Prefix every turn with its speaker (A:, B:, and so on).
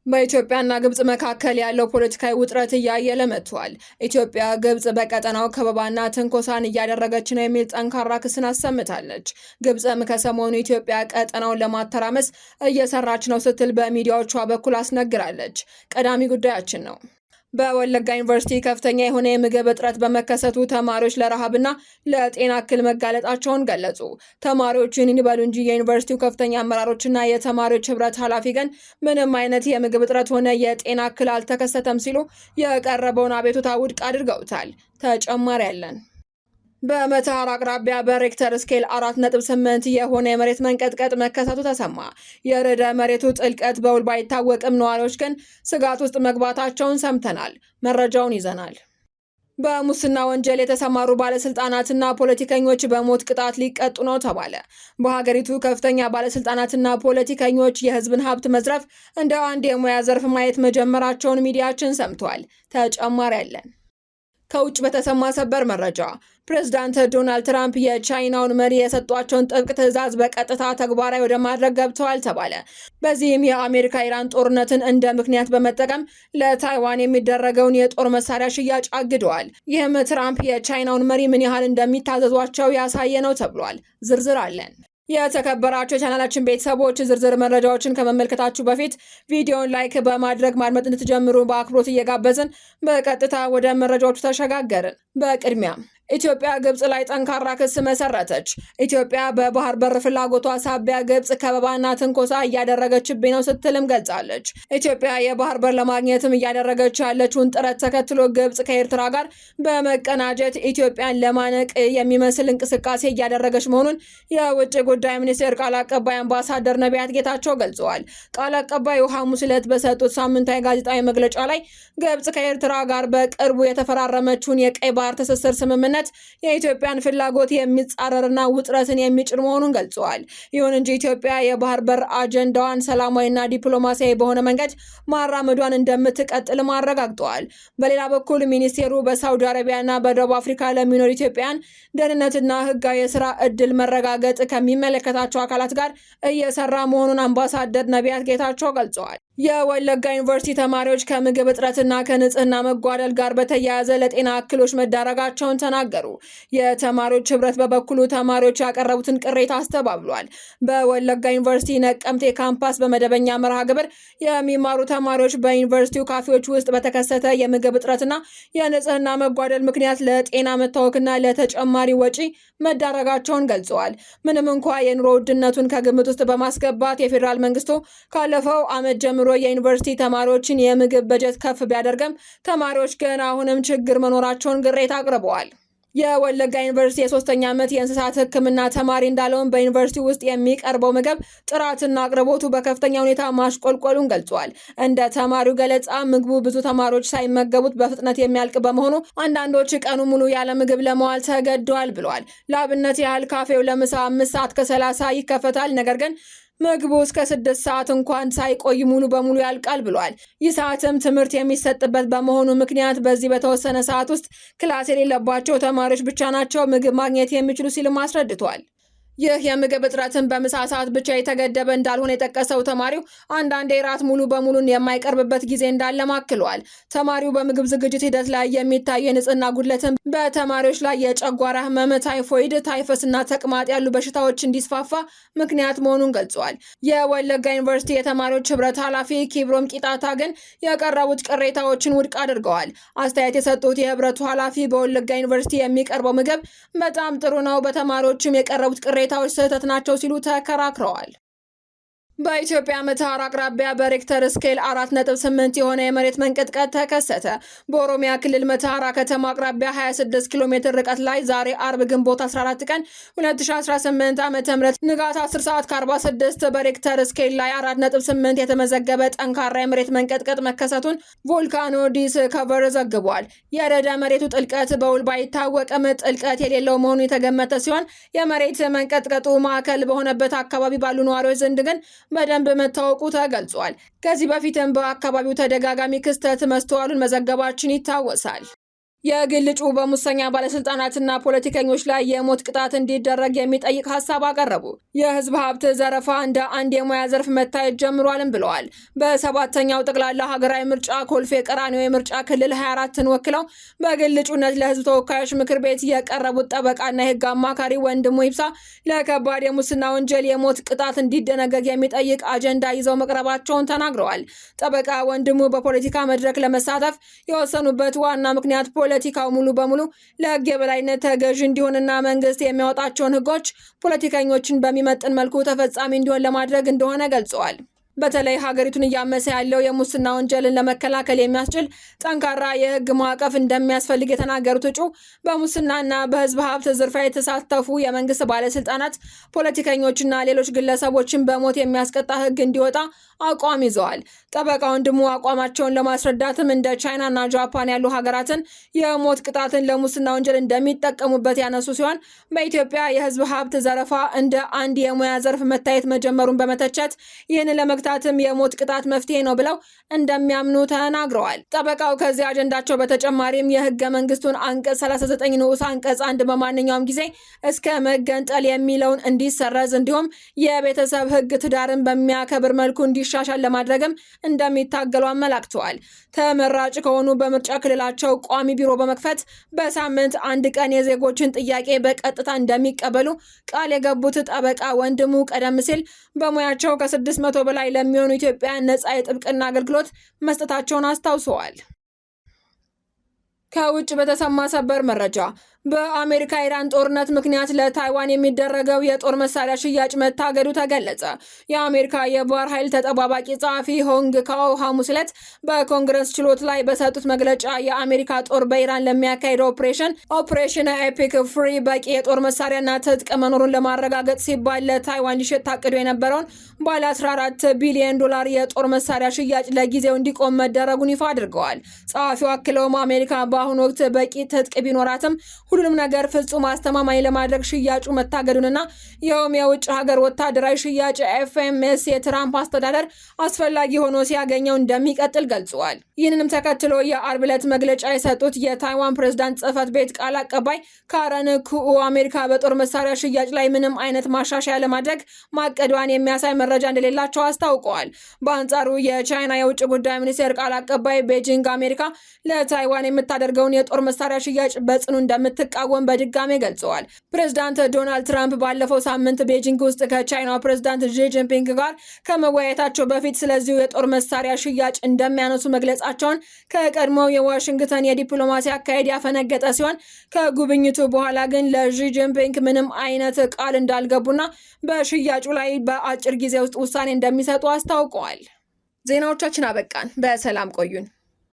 A: በኢትዮጵያና ግብጽ መካከል ያለው ፖለቲካዊ ውጥረት እያየለ መጥቷል። ኢትዮጵያ ግብጽ በቀጠናው ከበባና ትንኮሳን እያደረገች ነው የሚል ጠንካራ ክስን አሰምታለች። ግብጽም ከሰሞኑ ኢትዮጵያ ቀጠናውን ለማተራመስ እየሰራች ነው ስትል በሚዲያዎቿ በኩል አስነግራለች። ቀዳሚ ጉዳያችን ነው። በወለጋ ዩኒቨርሲቲ ከፍተኛ የሆነ የምግብ እጥረት በመከሰቱ ተማሪዎች ለረሃብና ለጤና እክል መጋለጣቸውን ገለጹ። ተማሪዎቹ ይህንን ይበሉ እንጂ የዩኒቨርሲቲው ከፍተኛ አመራሮችና የተማሪዎች ህብረት ኃላፊ ግን ምንም አይነት የምግብ እጥረት ሆነ የጤና እክል አልተከሰተም ሲሉ የቀረበውን አቤቱታ ውድቅ አድርገውታል። ተጨማሪ ያለን በመተሃራ አቅራቢያ በሬክተር ስኬል 4.8 የሆነ የመሬት መንቀጥቀጥ መከሰቱ ተሰማ። የርዕደ መሬቱ ጥልቀት በውል ባይታወቅም ነዋሪዎች ግን ስጋት ውስጥ መግባታቸውን ሰምተናል። መረጃውን ይዘናል። በሙስና ወንጀል የተሰማሩ ባለስልጣናትና ፖለቲከኞች በሞት ቅጣት ሊቀጡ ነው ተባለ። በሀገሪቱ ከፍተኛ ባለስልጣናትና ፖለቲከኞች የህዝብን ሀብት መዝረፍ እንደ አንድ የሙያ ዘርፍ ማየት መጀመራቸውን ሚዲያችን ሰምቷል። ተጨማሪ ያለን ከውጭ በተሰማ ሰበር መረጃ ፕሬዝዳንት ዶናልድ ትራምፕ የቻይናውን መሪ የሰጧቸውን ጥብቅ ትዕዛዝ በቀጥታ ተግባራዊ ወደ ማድረግ ገብተዋል ተባለ። በዚህም የአሜሪካ ኢራን ጦርነትን እንደ ምክንያት በመጠቀም ለታይዋን የሚደረገውን የጦር መሳሪያ ሽያጭ አግደዋል። ይህም ትራምፕ የቻይናውን መሪ ምን ያህል እንደሚታዘዟቸው ያሳየ ነው ተብሏል። ዝርዝር አለን። የተከበራችሁ የቻናላችን ቤተሰቦች ዝርዝር መረጃዎችን ከመመልከታችሁ በፊት ቪዲዮውን ላይክ በማድረግ ማድመጥ እንድትጀምሩ በአክብሮት እየጋበዝን በቀጥታ ወደ መረጃዎቹ ተሸጋገርን። በቅድሚያ ኢትዮጵያ ግብጽ ላይ ጠንካራ ክስ መሰረተች። ኢትዮጵያ በባህር በር ፍላጎቷ ሳቢያ ግብጽ ከበባና ትንኮሳ እያደረገችብኝ ነው ስትልም ገልጻለች። ኢትዮጵያ የባህር በር ለማግኘትም እያደረገች ያለችውን ጥረት ተከትሎ ግብጽ ከኤርትራ ጋር በመቀናጀት ኢትዮጵያን ለማነቅ የሚመስል እንቅስቃሴ እያደረገች መሆኑን የውጭ ጉዳይ ሚኒስቴር ቃል አቀባይ አምባሳደር ነቢያት ጌታቸው ገልጸዋል። ቃል አቀባዩ ሐሙስ ዕለት በሰጡት ሳምንታዊ ጋዜጣዊ መግለጫ ላይ ግብጽ ከኤርትራ ጋር በቅርቡ የተፈራረመችውን የቀይ ባህር ትስስር ስምምነት የኢትዮጵያን ፍላጎት የሚጻረርና ውጥረትን የሚጭር መሆኑን ገልጸዋል። ይሁን እንጂ ኢትዮጵያ የባህር በር አጀንዳዋን ሰላማዊና ዲፕሎማሲያዊ በሆነ መንገድ ማራመዷን እንደምትቀጥልም አረጋግጠዋል። በሌላ በኩል ሚኒስቴሩ በሳውዲ አረቢያና በደቡብ አፍሪካ ለሚኖሩ ኢትዮጵያውያን ደህንነትና ሕጋዊ የስራ እድል መረጋገጥ ከሚመለከታቸው አካላት ጋር እየሰራ መሆኑን አምባሳደር ነቢያት ጌታቸው ገልጸዋል። የወለጋ ዩኒቨርሲቲ ተማሪዎች ከምግብ እጥረትና ከንጽህና መጓደል ጋር በተያያዘ ለጤና እክሎች መዳረጋቸውን ተናገሩ። የተማሪዎች ህብረት በበኩሉ ተማሪዎች ያቀረቡትን ቅሬታ አስተባብሏል። በወለጋ ዩኒቨርሲቲ ነቀምቴ ካምፓስ በመደበኛ መርሃ ግብር የሚማሩ ተማሪዎች በዩኒቨርሲቲው ካፌዎች ውስጥ በተከሰተ የምግብ እጥረትና የንጽህና መጓደል ምክንያት ለጤና መታወክና ለተጨማሪ ወጪ መዳረጋቸውን ገልጸዋል። ምንም እንኳ የኑሮ ውድነቱን ከግምት ውስጥ በማስገባት የፌዴራል መንግስቱ ካለፈው ዓመት ጀምሮ የዩኒቨርሲቲ ተማሪዎችን የምግብ በጀት ከፍ ቢያደርግም ተማሪዎች ግን አሁንም ችግር መኖራቸውን ቅሬታ አቅርበዋል። የወለጋ ዩኒቨርሲቲ የሶስተኛ ዓመት የእንስሳት ሕክምና ተማሪ እንዳለውን በዩኒቨርሲቲ ውስጥ የሚቀርበው ምግብ ጥራትና አቅርቦቱ በከፍተኛ ሁኔታ ማሽቆልቆሉን ገልጿል። እንደ ተማሪው ገለጻ ምግቡ ብዙ ተማሪዎች ሳይመገቡት በፍጥነት የሚያልቅ በመሆኑ አንዳንዶች ቀኑ ሙሉ ያለ ምግብ ለመዋል ተገደዋል ብለዋል። ለአብነት ያህል ካፌው ለምሳ 5 ሰዓት ከ30 ይከፈታል። ነገር ግን ምግቡ እስከ 6 ሰዓት እንኳን ሳይቆይ ሙሉ በሙሉ ያልቃል ብሏል። ይህ ሰዓትም ትምህርት የሚሰጥበት በመሆኑ ምክንያት በዚህ በተወሰነ ሰዓት ውስጥ ክላስ የሌለባቸው ተማሪዎች ብቻ ናቸው ምግብ ማግኘት የሚችሉ ሲልም አስረድቷል። ይህ የምግብ እጥረትን በምሳ ሰዓት ብቻ የተገደበ እንዳልሆነ የጠቀሰው ተማሪው አንዳንዴ ራት ሙሉ በሙሉ የማይቀርብበት ጊዜ እንዳለም አክሏል። ተማሪው በምግብ ዝግጅት ሂደት ላይ የሚታዩ የንጽህና ጉድለትን በተማሪዎች ላይ የጨጓራ ህመም፣ ታይፎይድ፣ ታይፈስና ተቅማጥ ያሉ በሽታዎች እንዲስፋፋ ምክንያት መሆኑን ገልጿል። የወለጋ ዩኒቨርሲቲ የተማሪዎች ህብረት ኃላፊ ኪብሮም ቂጣታ ግን የቀረቡት ቅሬታዎችን ውድቅ አድርገዋል። አስተያየት የሰጡት የህብረቱ ኃላፊ በወለጋ ዩኒቨርሲቲ የሚቀርበው ምግብ በጣም ጥሩ ነው፣ በተማሪዎችም የቀረቡት ቅሬታዎች ስህተት ናቸው ሲሉ ተከራክረዋል። በኢትዮጵያ መተሃራ አቅራቢያ በሬክተር ስኬል 4.8 የሆነ የመሬት መንቀጥቀጥ ተከሰተ። በኦሮሚያ ክልል መተሃራ ከተማ አቅራቢያ 26 ኪሎ ሜትር ርቀት ላይ ዛሬ አርብ ግንቦት 14 ቀን 2018 ዓ.ም ንጋት 10 ሰዓት ከ46 በሬክተር ስኬል ላይ 4.8 የተመዘገበ ጠንካራ የመሬት መንቀጥቀጥ መከሰቱን ቮልካኖ ዲስከቨር ዘግቧል። የርዕደ መሬቱ ጥልቀት በውል ባይታወቅም ጥልቀት የሌለው መሆኑ የተገመተ ሲሆን የመሬት መንቀጥቀጡ ማዕከል በሆነበት አካባቢ ባሉ ነዋሪዎች ዘንድ ግን በደንብ መታወቁ ተገልጿል። ከዚህ በፊትም በአካባቢው ተደጋጋሚ ክስተት መስተዋሉን መዘገባችን ይታወሳል። የግል እጩ በሙሰኛ ባለስልጣናትና ፖለቲከኞች ላይ የሞት ቅጣት እንዲደረግ የሚጠይቅ ሀሳብ አቀረቡ። የህዝብ ሀብት ዘረፋ እንደ አንድ የሙያ ዘርፍ መታየት ጀምሯልም ብለዋል። በሰባተኛው ጠቅላላ ሀገራዊ ምርጫ ኮልፌ ቀራኒዮ የምርጫ ክልል 24ን ወክለው በግል እጩነት ለህዝብ ተወካዮች ምክር ቤት የቀረቡት ጠበቃና የህግ አማካሪ ወንድሙ ይብሳ ለከባድ የሙስና ወንጀል የሞት ቅጣት እንዲደነገግ የሚጠይቅ አጀንዳ ይዘው መቅረባቸውን ተናግረዋል። ጠበቃ ወንድሙ በፖለቲካ መድረክ ለመሳተፍ የወሰኑበት ዋና ምክንያት ፖለቲካው ሙሉ በሙሉ ለህግ የበላይነት ተገዥ እንዲሆንና መንግስት የሚያወጣቸውን ህጎች ፖለቲከኞችን በሚመጥን መልኩ ተፈጻሚ እንዲሆን ለማድረግ እንደሆነ ገልጸዋል። በተለይ ሀገሪቱን እያመሰ ያለው የሙስና ወንጀልን ለመከላከል የሚያስችል ጠንካራ የህግ ማዕቀፍ እንደሚያስፈልግ የተናገሩት እጩ በሙስናና በህዝብ ሀብት ዝርፊያ የተሳተፉ የመንግስት ባለስልጣናት፣ ፖለቲከኞችና ሌሎች ግለሰቦችን በሞት የሚያስቀጣ ህግ እንዲወጣ አቋም ይዘዋል። ጠበቃ ወንድሙ አቋማቸውን ለማስረዳትም እንደ ቻይናና ጃፓን ያሉ ሀገራትን የሞት ቅጣትን ለሙስና ወንጀል እንደሚጠቀሙበት ያነሱ ሲሆን በኢትዮጵያ የህዝብ ሀብት ዘረፋ እንደ አንድ የሙያ ዘርፍ መታየት መጀመሩን በመተቸት ይህን ለመግታትም የሞት ቅጣት መፍትሄ ነው ብለው እንደሚያምኑ ተናግረዋል። ጠበቃው ከዚህ አጀንዳቸው በተጨማሪም የህገ መንግስቱን አንቀጽ 39 ንዑስ አንቀጽ 1 በማንኛውም ጊዜ እስከ መገንጠል የሚለውን እንዲሰረዝ እንዲሁም የቤተሰብ ህግ ትዳርን በሚያከብር መልኩ እንዲሻሻል ለማድረግም እንደሚታገሉ አመላክተዋል። ተመራጭ ከሆኑ በምርጫ ክልላቸው ቋሚ ቢሮ በመክፈት በሳምንት አንድ ቀን የዜጎችን ጥያቄ በቀጥታ እንደሚቀበሉ ቃል የገቡት ጠበቃ ወንድሙ ቀደም ሲል በሙያቸው ከ600 በላይ ለሚሆኑ ኢትዮጵያውያን ነጻ የጥብቅና አገልግሎት መስጠታቸውን አስታውሰዋል። ከውጭ በተሰማ ሰበር መረጃ በአሜሪካ ኢራን ጦርነት ምክንያት ለታይዋን የሚደረገው የጦር መሳሪያ ሽያጭ መታገዱ ተገለጸ። የአሜሪካ የባህር ኃይል ተጠባባቂ ጸሐፊ ሆንግ ካኦ ሐሙስ ዕለት በኮንግረስ ችሎት ላይ በሰጡት መግለጫ የአሜሪካ ጦር በኢራን ለሚያካሄደው ኦፕሬሽን ኤፒክ ፍሪ በቂ የጦር መሳሪያና ትጥቅ መኖሩን ለማረጋገጥ ሲባል ለታይዋን ሊሸጥ ታቅዶ የነበረውን ባለ 14 ቢሊዮን ዶላር የጦር መሳሪያ ሽያጭ ለጊዜው እንዲቆም መደረጉን ይፋ አድርገዋል። ጸሐፊው አክለውም አሜሪካ በአሁኑ ወቅት በቂ ትጥቅ ቢኖራትም ሁሉንም ነገር ፍጹም አስተማማኝ ለማድረግ ሽያጩ መታገዱንና ይኸውም የውጭ ሀገር ወታደራዊ ሽያጭ ኤፍኤምኤስ የትራምፕ አስተዳደር አስፈላጊ ሆኖ ሲያገኘው እንደሚቀጥል ገልጸዋል። ይህንንም ተከትሎ የአርብ ዕለት መግለጫ የሰጡት የታይዋን ፕሬዝዳንት ጽህፈት ቤት ቃል አቀባይ ካረን ኩኡ አሜሪካ በጦር መሳሪያ ሽያጭ ላይ ምንም አይነት ማሻሻያ ለማድረግ ማቀዷን የሚያሳይ መረጃ እንደሌላቸው አስታውቀዋል። በአንጻሩ የቻይና የውጭ ጉዳይ ሚኒስቴር ቃል አቀባይ ቤጂንግ አሜሪካ ለታይዋን የምታደርገውን የጦር መሳሪያ ሽያጭ በጽኑ እንደምትቃወም በድጋሜ ገልጸዋል። ፕሬዝዳንት ዶናልድ ትራምፕ ባለፈው ሳምንት ቤጂንግ ውስጥ ከቻይናው ፕሬዝዳንት ዢ ጂንፒንግ ጋር ከመወያየታቸው በፊት ስለዚሁ የጦር መሳሪያ ሽያጭ እንደሚያነሱ መግለጻቸውን ከቀድሞው የዋሽንግተን የዲፕሎማሲ አካሄድ ያፈነገጠ ሲሆን ከጉብኝቱ በኋላ ግን ለዢ ጂንፒንግ ምንም አይነት ቃል እንዳልገቡና በሽያጩ ላይ በአጭር ጊዜ ውስጥ ውሳኔ እንደሚሰጡ አስታውቀዋል። ዜናዎቻችን አበቃን። በሰላም ቆዩን።